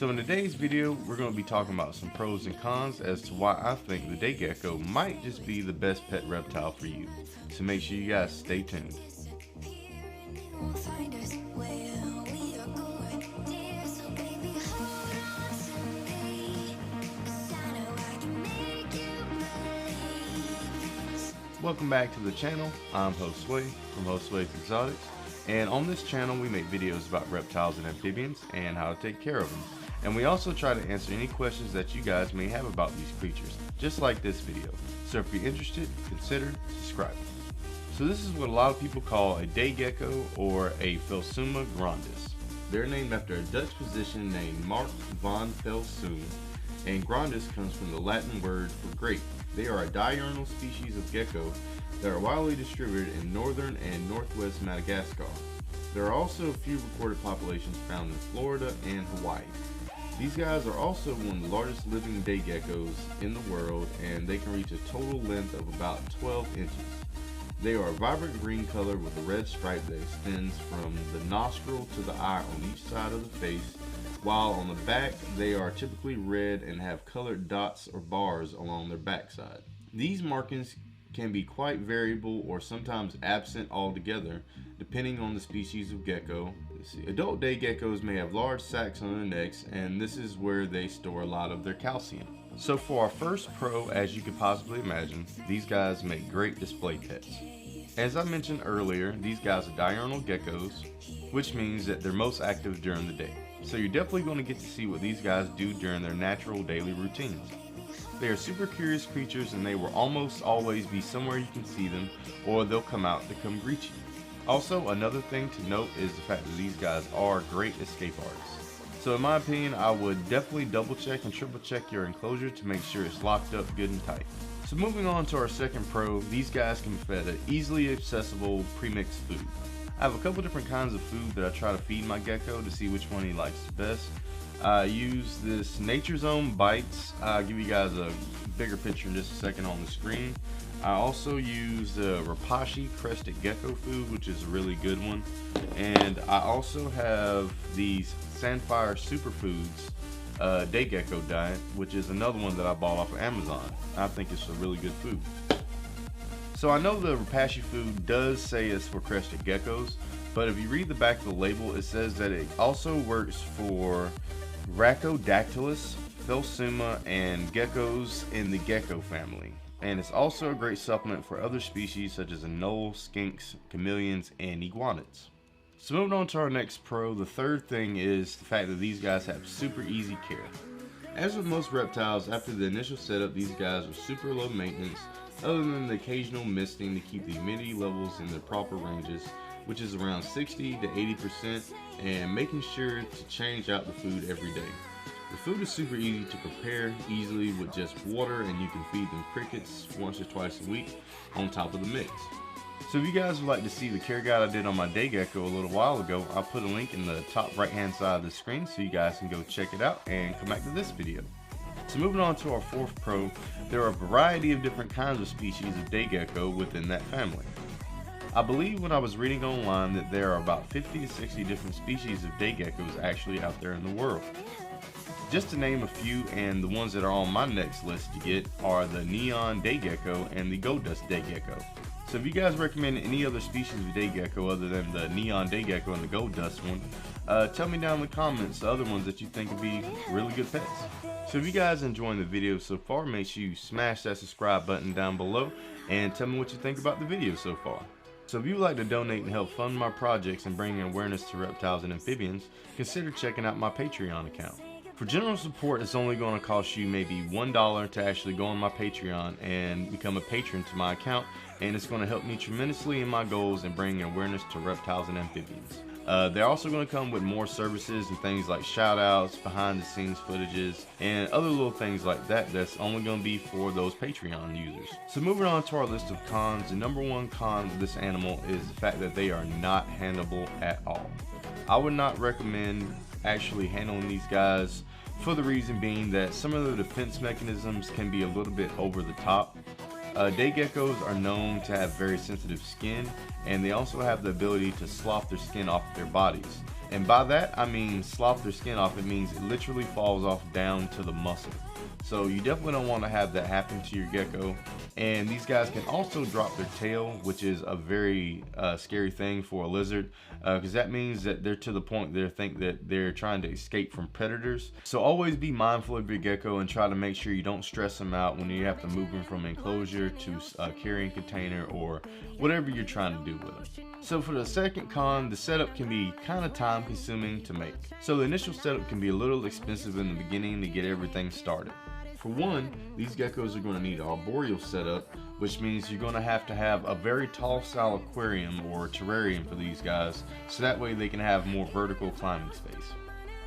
So in today's video, we're going to be talking about some pros and cons as to why I think the day gecko might just be the best pet reptile for you. So make sure you guys stay tuned. Welcome back to the channel. I'm Josue from Josue's Exotics, and on this channel we make videos about reptiles and amphibians and how to take care of them. And we also try to answer any questions that you guys may have about these creatures, just like this video. So if you're interested, consider subscribing. So this is what a lot of people call a day gecko or a PHELSUMA grandis. They're named after a Dutch physician named Mark van PHELSUMA, and grandis comes from the Latin word for grape. They are a diurnal species of gecko that are widely distributed in northern and northwest Madagascar. There are also a few recorded populations found in Florida and Hawaii. These guys are also one of the largest living day geckos in the world, and they can reach a total length of about 12 inches. They are a vibrant green color with a red stripe that extends from the nostril to the eye on each side of the face, while on the back they are typically red and have colored dots or bars along their backside. These markings can be quite variable or sometimes absent altogether, depending on the species of gecko. Adult day geckos may have large sacs on their necks, and this is where they store a lot of their calcium. So for our first pro, as you could possibly imagine, these guys make great display pets. As I mentioned earlier, these guys are diurnal geckos, which means that they're most active during the day. So you're definitely going to get to see what these guys do during their natural daily routines. They are super curious creatures, and they will almost always be somewhere you can see them, or they'll come out to come greet you. Also, another thing to note is the fact that these guys are great escape artists. So in my opinion, I would definitely double check and triple check your enclosure to make sure it's locked up good and tight. So moving on to our second pro, these guys can be fed an easily accessible premixed food. I have a couple different kinds of food that I try to feed my gecko to see which one he likes the best. I use this Nature's Own Bites. I'll give you guys a bigger picture in just a second on the screen. I also use the Repashy Crested Gecko food, which is a really good one. And I also have these Sandfire Superfoods day gecko diet, which is another one that I bought off of Amazon. I think it's a really good food. So I know the Repashy food does say it's for crested geckos, but if you read the back of the label, it says that it also works for Rhacodactylus, PHELSUMA, and geckos in the gecko family. And it's also a great supplement for other species such as anoles, skinks, chameleons, and iguanids. So moving on to our next pro, the third thing is the fact that these guys have super easy care. As with most reptiles, after the initial setup, these guys are super low maintenance, other than the occasional misting to keep the humidity levels in their proper ranges, which is around 60 to 80%, and making sure to change out the food every day. The food is super easy to prepare easily with just water, and you can feed them crickets once or twice a week on top of the mix. So if you guys would like to see the care guide I did on my day gecko a little while ago, I'll put a link in the top right hand side of the screen so you guys can go check it out and come back to this video. So moving on to our fourth pro, there are a variety of different kinds of species of day gecko within that family. I believe when I was reading online that there are about 50 to 60 different species of day geckos actually out there in the world. Just to name a few, and the ones that are on my next list to get are the neon day gecko and the gold dust day gecko. So if you guys recommend any other species of day gecko other than the neon day gecko and the gold dust one, tell me down in the comments the other ones that you think would be really good pets. So if you guys are enjoying the video so far, make sure you smash that subscribe button down below and tell me what you think about the video so far. So if you would like to donate and help fund my projects and bring awareness to reptiles and amphibians, consider checking out my Patreon account. For general support, it's only going to cost you maybe $1 to actually go on my Patreon and become a patron to my account, and it's going to help me tremendously in my goals and bring awareness to reptiles and amphibians. They're also going to come with more services and things like shout outs, behind the scenes footages, and other little things like that that's only going to be for those Patreon users. So moving on to our list of cons, the number one con of this animal is the fact that they are not handleable at all. I would not recommend actually handling these guys, for the reason being that some of the defense mechanisms can be a little bit over the top. Day geckos are known to have very sensitive skin, and they also have the ability to slough their skin off their bodies. And by that I mean slough their skin off, it means it literally falls off down to the muscle. So you definitely don't want to have that happen to your gecko. And these guys can also drop their tail, which is a very scary thing for a lizard, because that means that they're to the point they think that they're trying to escape from predators. So always be mindful of your gecko and try to make sure you don't stress them out when you have to move them from enclosure to a carrying container or whatever you're trying to do with them. So for the second con, the setup can be kind of time consuming to make. So the initial setup can be a little expensive in the beginning to get everything started. For one, these geckos are going to need an arboreal setup, which means you're going to have a very tall style aquarium or terrarium for these guys, so that way they can have more vertical climbing space.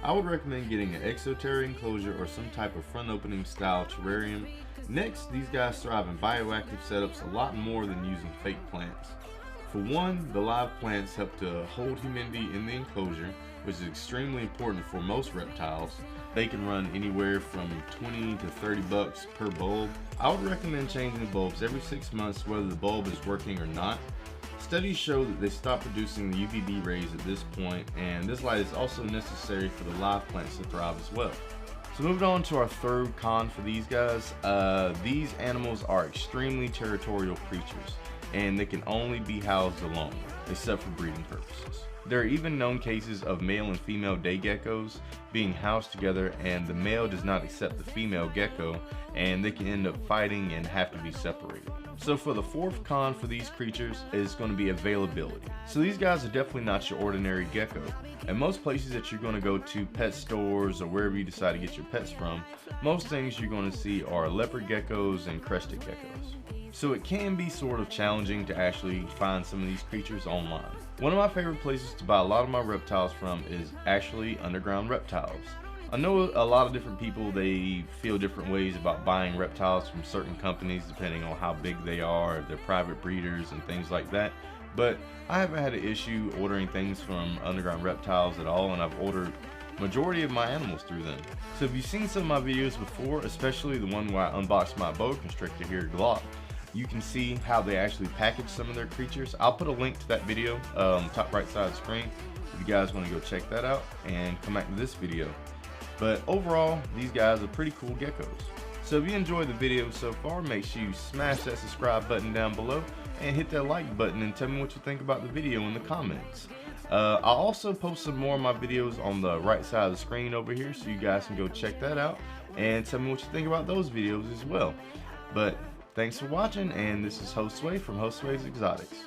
I would recommend getting an exoteric enclosure or some type of front opening style terrarium. Next, these guys thrive in bioactive setups a lot more than using fake plants. For one, the live plants help to hold humidity in the enclosure, which is extremely important for most reptiles. They can run anywhere from 20 to 30 bucks per bulb. I would recommend changing the bulbs every 6 months whether the bulb is working or not. Studies show that they stop producing the UVB rays at this point, and this light is also necessary for the live plants to thrive as well. So moving on to our third con for these guys, these animals are extremely territorial creatures, and they can only be housed alone, except for breeding purposes. There are even known cases of male and female day geckos being housed together, and the male does not accept the female gecko, and they can end up fighting and have to be separated. So for the fourth con for these creatures is going to be availability. So these guys are definitely not your ordinary gecko. At most places that you're going to go to, pet stores or wherever you decide to get your pets from, most things you're going to see are leopard geckos and crested geckos. So it can be sort of challenging to actually find some of these creatures online. One of my favorite places to buy a lot of my reptiles from is actually Underground Reptiles. I know a lot of different people, they feel different ways about buying reptiles from certain companies depending on how big they are, if they're private breeders and things like that. But I haven't had an issue ordering things from Underground Reptiles at all, and I've ordered majority of my animals through them. So if you've seen some of my videos before, especially the one where I unboxed my boa constrictor here, Glock, you can see how they actually package some of their creatures. I'll put a link to that video top right side of the screen if you guys want to go check that out and come back to this video. But overall, these guys are pretty cool geckos. So if you enjoyed the video so far, make sure you smash that subscribe button down below and hit that like button and tell me what you think about the video in the comments. I'll also post some more of my videos on the right side of the screen over here, so you guys can go check that out and tell me what you think about those videos as well. But thanks for watching, and this is Josue from Josue's Exotics.